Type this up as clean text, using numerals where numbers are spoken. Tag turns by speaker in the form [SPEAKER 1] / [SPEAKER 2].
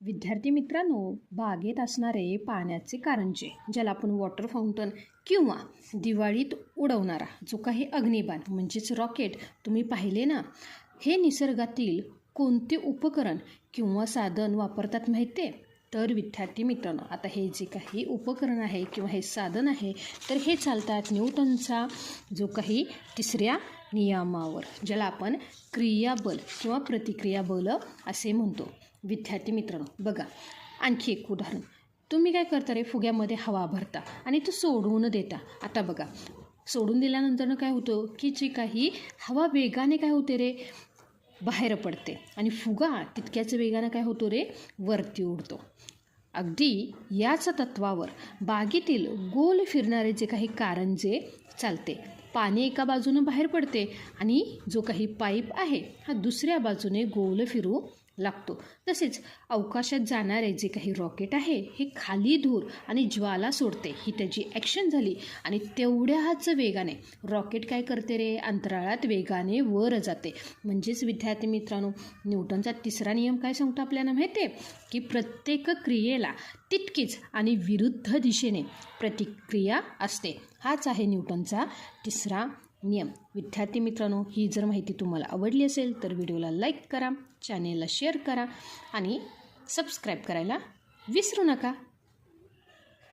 [SPEAKER 1] विद्यार्थी मित्रांनो, बागेत असणारे पाण्याचे कारंजे, ज्याला आपण वॉटर फाउंटन किंवा दिवाळीत उडवणारा जो काही अग्निबाण म्हणजेच रॉकेट तुम्ही पाहिले ना, हे निसर्गातील कोणते उपकरण किंवा साधन वापरतात माहिती आहे? तर विद्यार्थी मित्रांनो, आता हे जे काही उपकरण आहे किंवा हे साधन आहे, तर हे चालतात न्यूटनचा जो काही तिसऱ्या नियमावर, ज्याला आपण क्रियाबल किंवा प्रतिक्रिया बल असे म्हणतो. विद्यार्थी मित्रांनो बघा, आणखी एक उदाहरण. तुम्ही काय करता रे, फुग्यामध्ये हवा भरता आणि तो सोडून देता. आता बघा, सोडून दिल्यानंतर काय होतं की जी काही हवा वेगाने काय होते रे, बाहेर पडते आणि फुगा तितक्याच वेगानं काय होतो रे, वरती उडतो. अगदी याच तत्वावर बागेतील गोल फिरणारे जे काही कारंजे चालते. पाणी एका बाजूनं बाहेर पडते आणि जो काही पाईप आहे हा दुसऱ्या बाजूने गोल फिरू लागतो. तसेच अवकाशात जाणारे जे काही रॉकेट आहे हे खाली धूर आणि ज्वाला सोडते. ही त्याची ॲक्शन झाली आणि तेवढ्याच वेगाने रॉकेट काय करते रे, अंतराळात वेगाने वर जाते. म्हणजेच विद्यार्थी मित्रांनो, न्यूटनचा तिसरा नियम काय सांगतो आपल्याला माहिती आहे की प्रत्येक क्रियेला तितकीच आणि विरुद्ध दिशेने प्रतिक्रिया असते. हाच आहे न्यूटनचा तिसरा नियम. विद्यार्थी मित्रांनो, ही जर माहिती तुम्हाला आवडली असेल तर व्हिडिओला लाईक करा, चॅनेलला शेअर करा आणि सबस्क्राईब करायला विसरू नका.